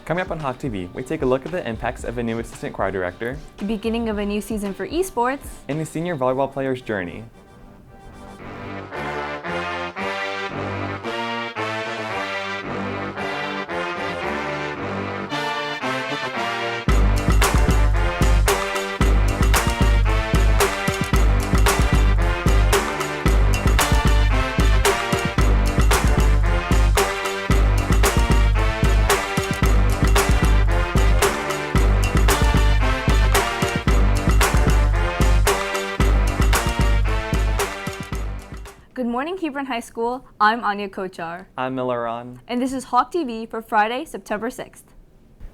Coming up on Hawk TV, we take a look at the impacts of a new assistant choir director, The beginning of a new season for esports, and a senior volleyball player's journey. Good morning, Hebron High School. I'm Anya Kochar. I'm Milaron. And this is Hawk TV for Friday, September 6th.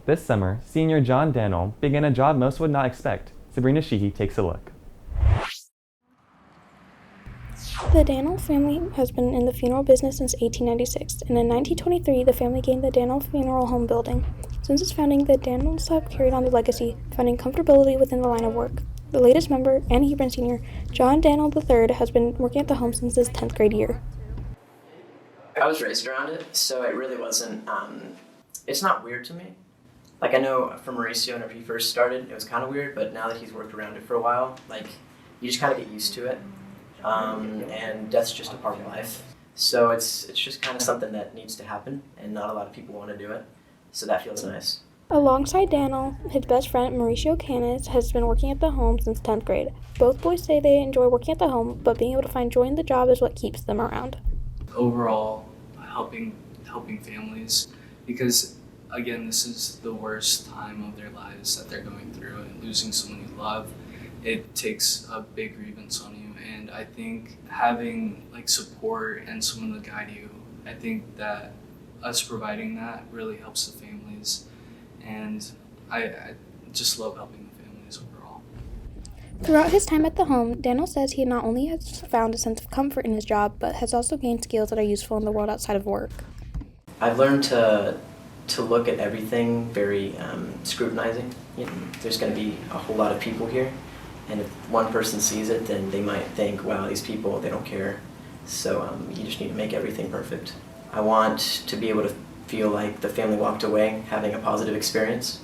This summer, senior John Danel began a job most would not expect. Sabrina Sheehy takes a look. The Danel family has been in the funeral business since 1896, and in 1923 the family gained the Danel Funeral Home building. Since its founding, the Danels have carried on the legacy, finding comfortability within the line of work. The latest member, and Hebron senior, John Danel III, has been working at the home since his 10th grade year. I was raised around it, so it really wasn't, it's not weird to me. Like, I know for Mauricio, whenever he first started, it was kind of weird, but now that he's worked around it for a while, like, you just kind of get used to it. And death's just a part of life. So it's just kind of something that needs to happen, and not a lot of people want to do it, so that feels nice. Alongside Danel, his best friend Mauricio Canis has been working at the home since 10th grade. Both boys say they enjoy working at the home, but being able to find joy in the job is what keeps them around. Overall, helping families, because again, this is the worst time of their lives that they're going through, and losing someone you love, it takes a big grievance on you. And I think having like support and someone to guide you, I think that us providing that really helps the families. And I just love helping the families overall. Throughout his time at the home, Danel says he not only has found a sense of comfort in his job, but has also gained skills that are useful in the world outside of work. I've learned to look at everything very scrutinizing. You know, there's going to be a whole lot of people here, and if one person sees it, then they might think, wow, these people, they don't care. So you just need to make everything perfect. I want to be able to feel like the family walked away having a positive experience.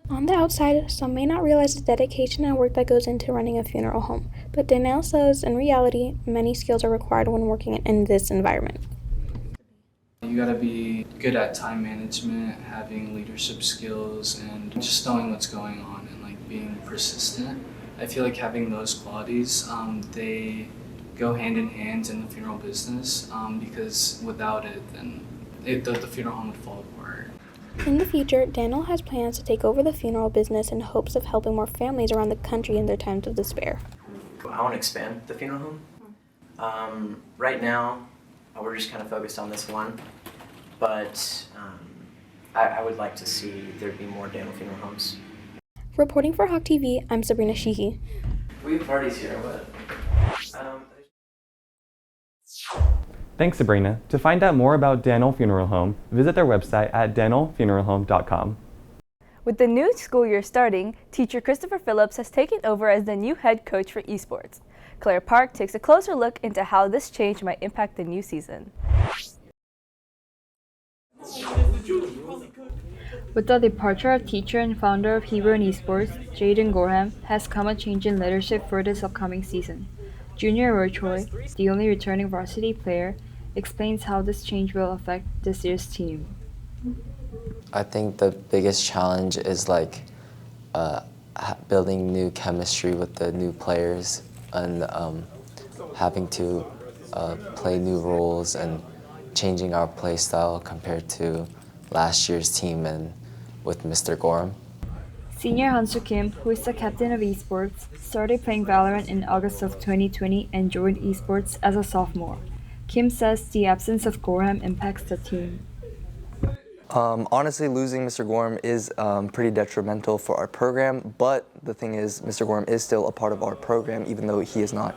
On the outside, some may not realize the dedication and work that goes into running a funeral home, but Danel says in reality, many skills are required when working in this environment. You gotta be good at time management, having leadership skills, and just knowing what's going on and like being persistent. I feel like having those qualities, they go hand in hand in the funeral business, because without it, then the funeral home would fall apart. In the future, Danel has plans to take over the funeral business in hopes of helping more families around the country in their times of despair. I want to expand the funeral home. Right now, we're just kind of focused on this one, but I would like to see there be more Danel funeral homes. Reporting for Hawk TV, I'm Sabrina Sheehy. We have parties here, but Thanks, Sabrina. To find out more about Danel Funeral Home, visit their website at danelfuneralhome.com. With the new school year starting, teacher Christopher Phillips has taken over as the new head coach for esports. Claire Park takes a closer look into how this change might impact the new season. With the departure of teacher and founder of Hebron Esports, Jaden Gorham, has come a change in leadership for this upcoming season. Junior Rochoy, the only returning varsity player, explains how this change will affect this year's team. I think the biggest challenge is building new chemistry with the new players and having to play new roles and changing our play style compared to last year's team and with Mr. Gorham. Senior Hansu Kim, who is the captain of esports, started playing Valorant in August of 2020 and joined esports as a sophomore. Kim says the absence of Gorham impacts the team. Honestly, losing Mr. Gorham is pretty detrimental for our program, but the thing is, Mr. Gorham is still a part of our program, even though he is not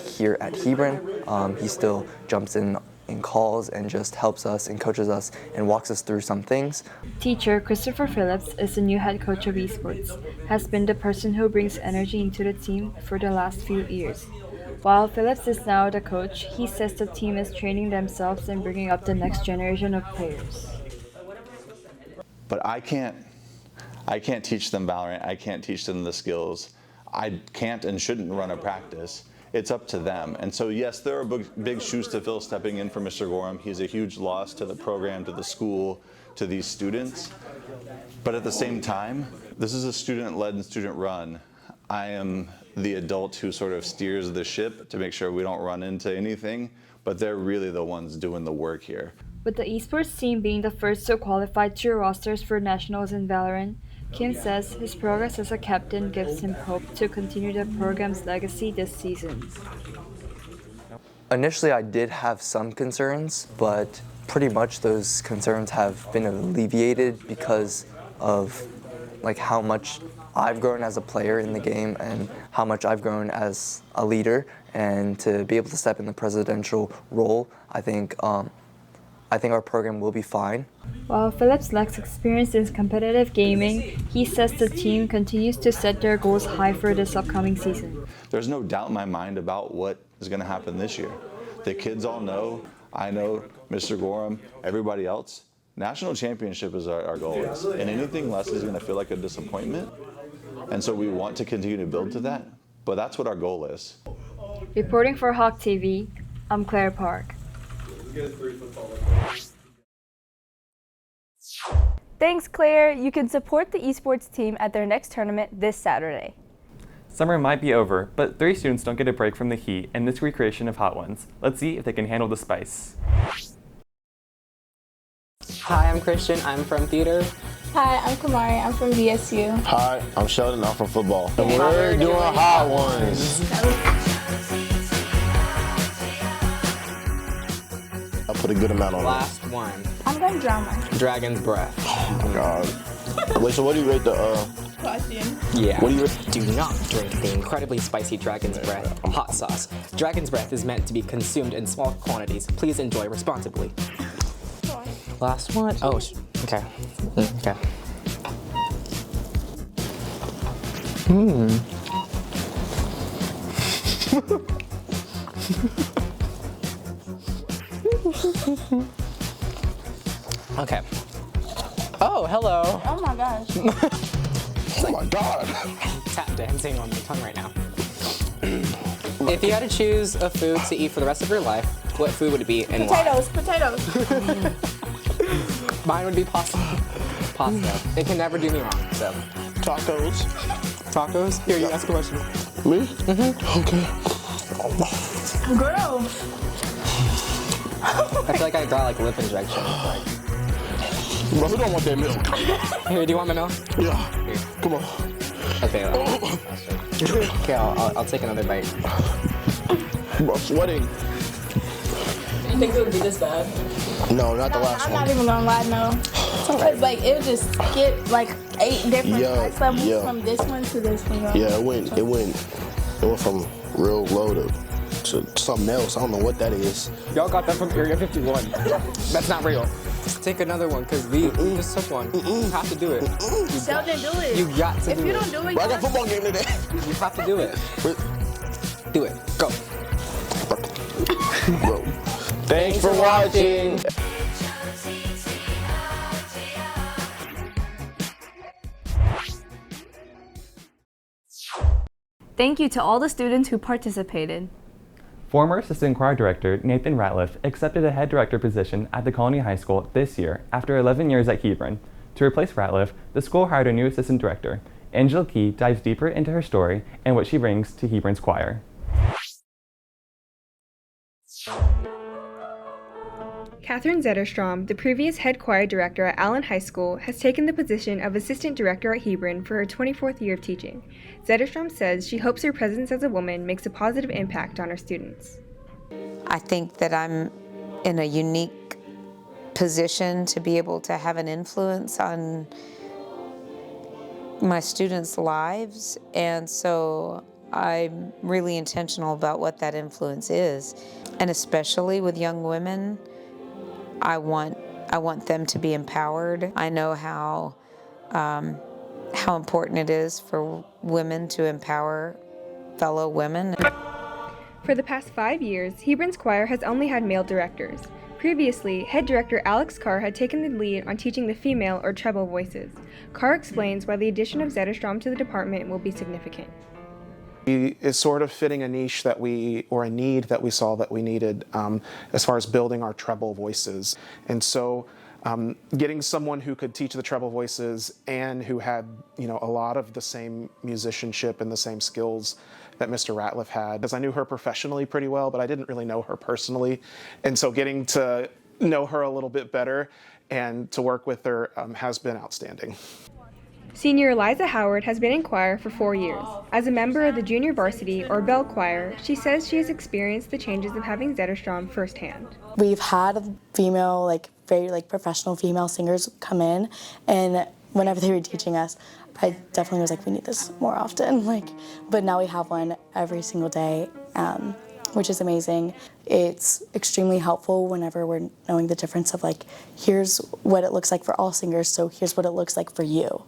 here at Hebron. He still jumps in calls and just helps us and coaches us and walks us through some things. Teacher Christopher Phillips is the new head coach of esports, has been the person who brings energy into the team for the last few years. While Phillips is now the coach, he says the team is training themselves and bringing up the next generation of players. but I can't teach them Valorant. I can't teach them the skills. I can't and shouldn't run a practice. It's up to them. And so yes, there are big shoes to fill stepping in for Mr. Gorham. He's a huge loss to the program, to the school, to these students. But at the same time, this is a student-led and student-run. I am the adult who sort of steers the ship to make sure we don't run into anything, but they're really the ones doing the work here. With the esports team being the first to qualify 2 rosters for nationals in Valorant, Kim says his progress as a captain gives him hope to continue the program's legacy this season. Initially, I did have some concerns, but pretty much those concerns have been alleviated because of like how much I've grown as a player in the game and how much I've grown as a leader, and to be able to step in the presidential role, I think our program will be fine. While Phillips lacks experience in competitive gaming, he says the team continues to set their goals high for this upcoming season. There's no doubt in my mind about what is going to happen this year. The kids all know, I know, Mr. Gorham, everybody else. National championship is our goal, and anything less is going to feel like a disappointment. And so we want to continue to build to that, but that's what our goal is. Reporting for Hawk TV, I'm Claire Park. Thanks, Claire. You can support the esports team at their next tournament this Saturday. Summer might be over, but 3 students don't get a break from the heat in this recreation of hot ones. Let's see if they can handle the spice. Hi, I'm Christian. I'm from theater. Hi, I'm Kamari. I'm from VSU. Hi, I'm Sheldon. I'm from football. And we're doing hot ones. I put a good amount on Last one. I'm going drama. Dragon's Breath. Oh my god. Wait, so what do you rate the Question. Yeah. What do you rate? Do not drink the incredibly spicy Dragon's Breath hot sauce. Dragon's Breath is meant to be consumed in small quantities. Please enjoy responsibly. Last one. Oh, okay. Okay. Okay. Oh, hello. Oh my gosh. Oh my god. Tap dancing on my tongue right now. If you had to choose a food to eat for the rest of your life, what food would it be and Potatoes. Potatoes. Mine would be pasta. Pasta. It can never do me wrong, so. Tacos. Tacos? Here, you ask a question. Me? Okay. Girl. I feel like I got like lip injection. Bro, who don't want that milk? Here, do you want my milk? Yeah. Here. Come on. Okay, okay, I'll take another bite. Bro, sweating. You think it would be this bad? No, not the last I'm one. not even gonna lie, no. Because like it would just skip like 8 different price levels from this one to this one. Yeah, it went from real low to something else. I don't know what that is. Y'all got that from Area 51. That's not real. Take another one, because we just took one. You have to do it. Sheldon, do it. You got to do it. If you don't do it, Bro, I got a football game today. You have to do it. Do it. Go. Bro. Thanks for watching. Thank you to all the students who participated. Former Assistant Choir Director Nathan Ratliff accepted a head director position at the Colony High School this year after 11 years at Hebron. To replace Ratliff, the school hired a new assistant director. Angela Key dives deeper into her story and what she brings to Hebron's choir. Catherine Zetterstrom, the previous head choir director at Allen High School, has taken the position of assistant director at Hebron for her 24th year of teaching. Zetterstrom says she hopes her presence as a woman makes a positive impact on her students. I think that I'm in a unique position to be able to have an influence on my students' lives, and so I'm really intentional about what that influence is. And especially with young women, I want them to be empowered. I know how important it is for women to empower fellow women. For the past 5 years, Hebron's choir has only had male directors. Previously, head director Alex Carr had taken the lead on teaching the female or treble voices. Carr explains why the addition of Zetterstrom to the department will be significant. He is sort of fitting a niche that a need that we saw that we needed as far as building our treble voices. And so getting someone who could teach the treble voices and who had, a lot of the same musicianship and the same skills that Mr. Ratliff had, because I knew her professionally pretty well, but I didn't really know her personally. And so getting to know her a little bit better and to work with her has been outstanding. Senior Eliza Howard has been in choir for 4 years. As a member of the junior varsity or bell choir, she says she has experienced the changes of having Zetterstrom firsthand. We've had female, very professional female singers come in, and whenever they were teaching us, I definitely was we need this more often. But now we have one every single day, which is amazing. It's extremely helpful whenever we're knowing the difference of here's what it looks like for all singers, so here's what it looks like for you.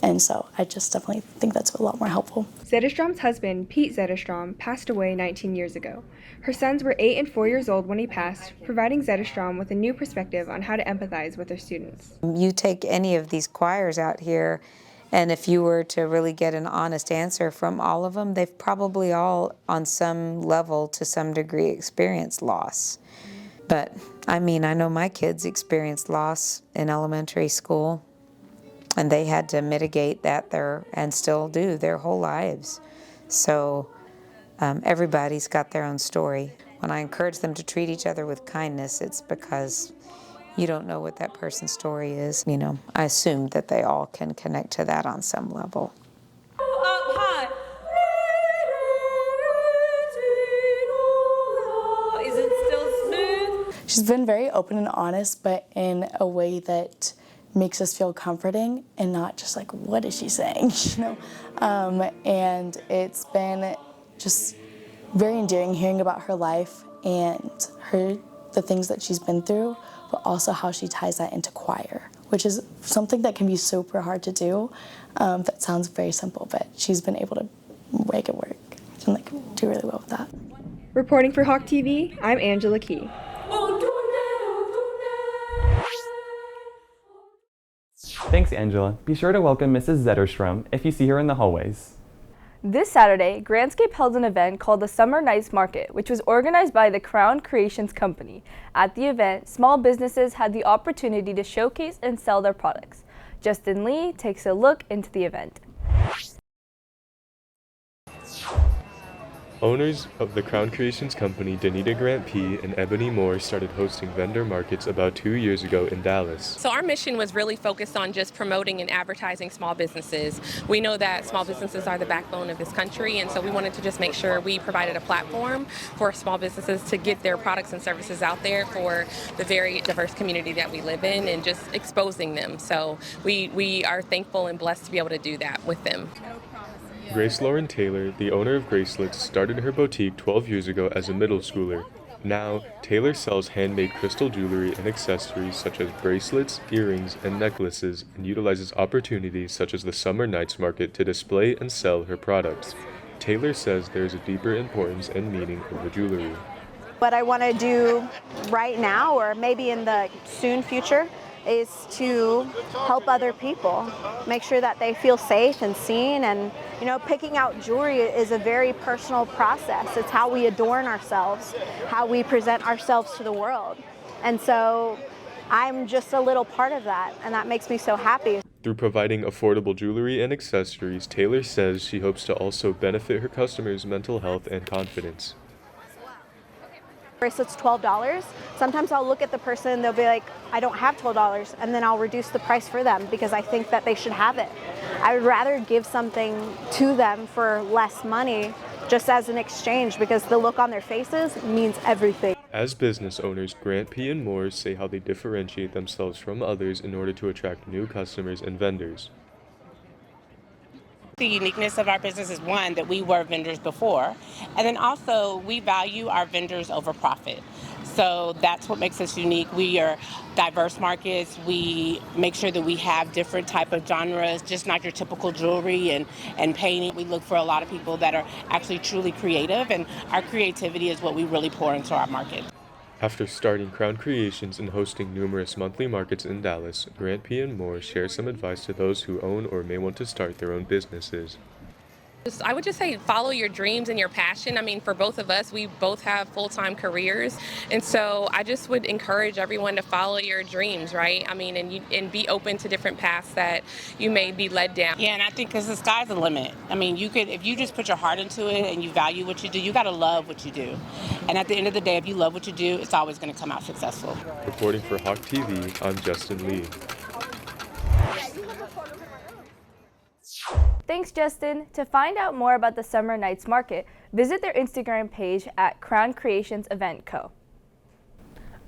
And so I just definitely think that's a lot more helpful. Zetterstrom's husband, Pete Zetterstrom, passed away 19 years ago. Her sons were 8 and 4 years old when he passed, providing Zetterstrom with a new perspective on how to empathize with her students. You take any of these choirs out here, and if you were to really get an honest answer from all of them, they've probably all, on some level, to some degree, experienced loss. But, I know my kids experienced loss in elementary school, and they had to mitigate that and still do their whole lives. So everybody's got their own story. When I encourage them to treat each other with kindness, it's because you don't know what that person's story is. I assume that they all can connect to that on some level. Is it still smooth? She's been very open and honest, but in a way that makes us feel comforting and not just what is she saying, and it's been just very endearing hearing about her life and the things that she's been through, but also how she ties that into choir, which is something that can be super hard to do. That sounds very simple, but she's been able to make it work and do really well with that. Reporting for Hawk TV, I'm Angela Key. Thanks, Angela. Be sure to welcome Mrs. Zetterstrom if you see her in the hallways. This Saturday, Grandscape held an event called the Summer Nights Market, which was organized by the Crown Creations Company. At the event, small businesses had the opportunity to showcase and sell their products. Justin Lee takes a look into the event. Owners of the Crown Creations Company, Danita Grant P. and Ebony Moore, started hosting vendor markets about 2 years ago in Dallas. So our mission was really focused on just promoting and advertising small businesses. We know that small businesses are the backbone of this country, and so we wanted to just make sure we provided a platform for small businesses to get their products and services out there for the very diverse community that we live in and just exposing them. So we are thankful and blessed to be able to do that with them. Grace Lauren Taylor, the owner of Gracelets, started her boutique 12 years ago as a middle schooler. Now, Taylor sells handmade crystal jewelry and accessories such as bracelets, earrings, and necklaces, and utilizes opportunities such as the Summer Nights Market to display and sell her products. Taylor says there is a deeper importance and meaning of the jewelry. What I want to do right now, or maybe in the soon future, is to help other people, make sure that they feel safe and seen. And picking out jewelry is a very personal process. It's how we adorn ourselves, how we present ourselves to the world. And so I'm just a little part of that, and that makes me so happy. Through providing affordable jewelry and accessories, Taylor says she hopes to also benefit her customers' mental health and confidence. Bracelet's $12. Sometimes I'll look at the person and they'll be like, I don't have $12, and then I'll reduce the price for them because I think that they should have it. I would rather give something to them for less money just as an exchange, because the look on their faces means everything. As business owners, Grant P. and Moore say how they differentiate themselves from others in order to attract new customers and vendors. The uniqueness of our business is, one, that we were vendors before, and then also we value our vendors over profit. So that's what makes us unique. We are diverse markets. We make sure that we have different type of genres, just not your typical jewelry and painting. We look for a lot of people that are actually truly creative, and our creativity is what we really pour into our market. After starting Crown Creations and hosting numerous monthly markets in Dallas, Grant P. and Moore share some advice to those who own or may want to start their own businesses. I would just say follow your dreams and your passion. I mean, for both of us, we both have full-time careers. And so I just would encourage everyone to follow your dreams, right? I mean, and be open to different paths that you may be led down. Yeah, and I think because the sky's the limit. I mean, if you just put your heart into it and you value what you do, you got to love what you do. And at the end of the day, if you love what you do, it's always going to come out successful. Reporting for Hawk TV, I'm Justin Lee. Thanks, Justin. To find out more about the Summer Nights Market, visit their Instagram page at Crown Creations Event Co.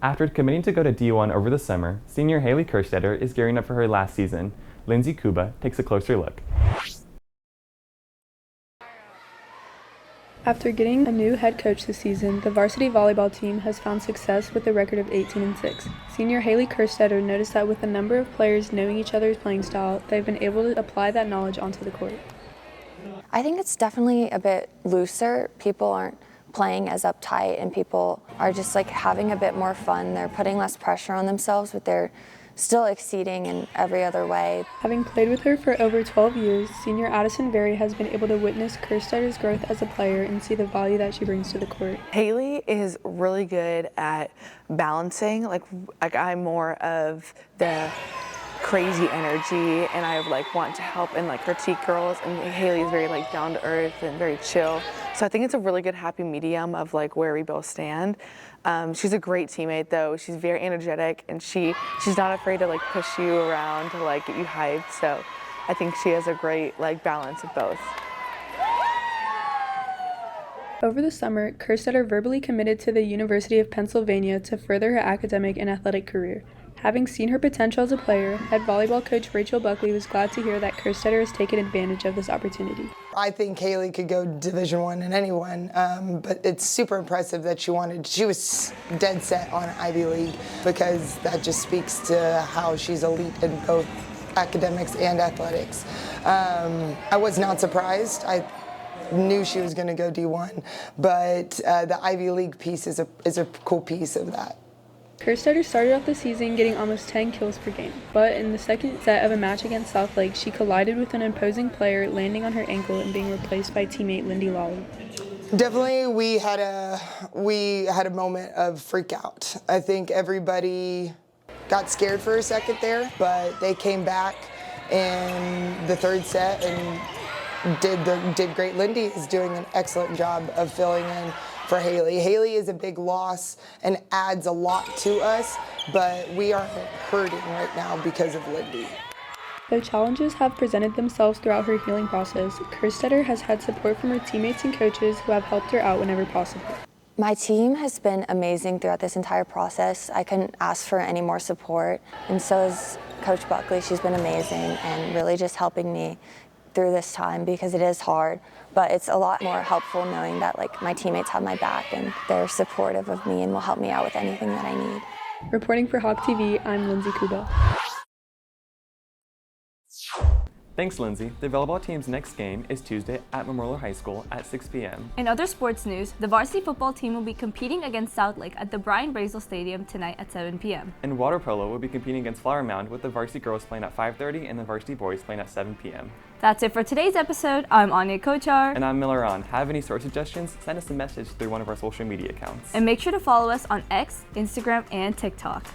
After committing to go to D1 over the summer, senior Haley Kerstetter is gearing up for her last season. Lindsay Kuba takes a closer look. After getting a new head coach this season, the varsity volleyball team has found success with a record of 18-6. Senior Haley Kerstetter noticed that with a number of players knowing each other's playing style, they've been able to apply that knowledge onto the court. I think it's definitely a bit looser. People aren't playing as uptight and people are just like having a bit more fun. They're putting less pressure on themselves, but they're still exceeding in every other way. Having played with her for over 12 years, senior Addison Berry has been able to witness Kerstetter's growth as a player and see the value that she brings to the court. Haley is really good at balancing. Like I'm more of the crazy energy and I want to help and critique girls, and Haley is very down to earth and very chill. So I think it's a really good happy medium of where we both stand. She's a great teammate though. She's very energetic and she's not afraid to push you around to get you hyped. So I think she has a great balance of both. Over the summer, Kerstetter verbally committed to the University of Pennsylvania to further her academic and athletic career. Having seen her potential as a player, head volleyball coach Rachel Buckley was glad to hear that Kerstetter has taken advantage of this opportunity. I think Haley could go Division I in anyone, but it's super impressive that she was dead set on Ivy League, because that just speaks to how she's elite in both academics and athletics. I was not surprised. I knew she was going to go D1, but the Ivy League piece is a cool piece of that. Kerstetter started off the season getting almost 10 kills per game, but in the second set of a match against Southlake, she collided with an opposing player, landing on her ankle and being replaced by teammate Lindy Lawley. Definitely, we had a moment of freak out. I think everybody got scared for a second there, but they came back in the third set and did great. Lindy is doing an excellent job of filling in for Haley. Haley is a big loss and adds a lot to us, but we are hurting right now because of Lindy. Though challenges have presented themselves throughout her healing process, Kerstetter has had support from her teammates and coaches who have helped her out whenever possible. My team has been amazing throughout this entire process. I couldn't ask for any more support, and so is Coach Buckley. She's been amazing and really just helping me through this time, because it is hard, but it's a lot more helpful knowing that my teammates have my back and they're supportive of me and will help me out with anything that I need. Reporting for Hawk TV, I'm Lindsay Kuba. Thanks, Lindsay. The volleyball team's next game is Tuesday at Memorial High School at 6 p.m. In other sports news, the varsity football team will be competing against Southlake at the Brian Brazel Stadium tonight at 7 p.m. And water polo will be competing against Flower Mound, with the varsity girls playing at 5:30 and the varsity boys playing at 7 p.m. That's it for today's episode. I'm Anya Kochar. And I'm Miller On. Have any story suggestions? Send us a message through one of our social media accounts. And make sure to follow us on X, Instagram, and TikTok.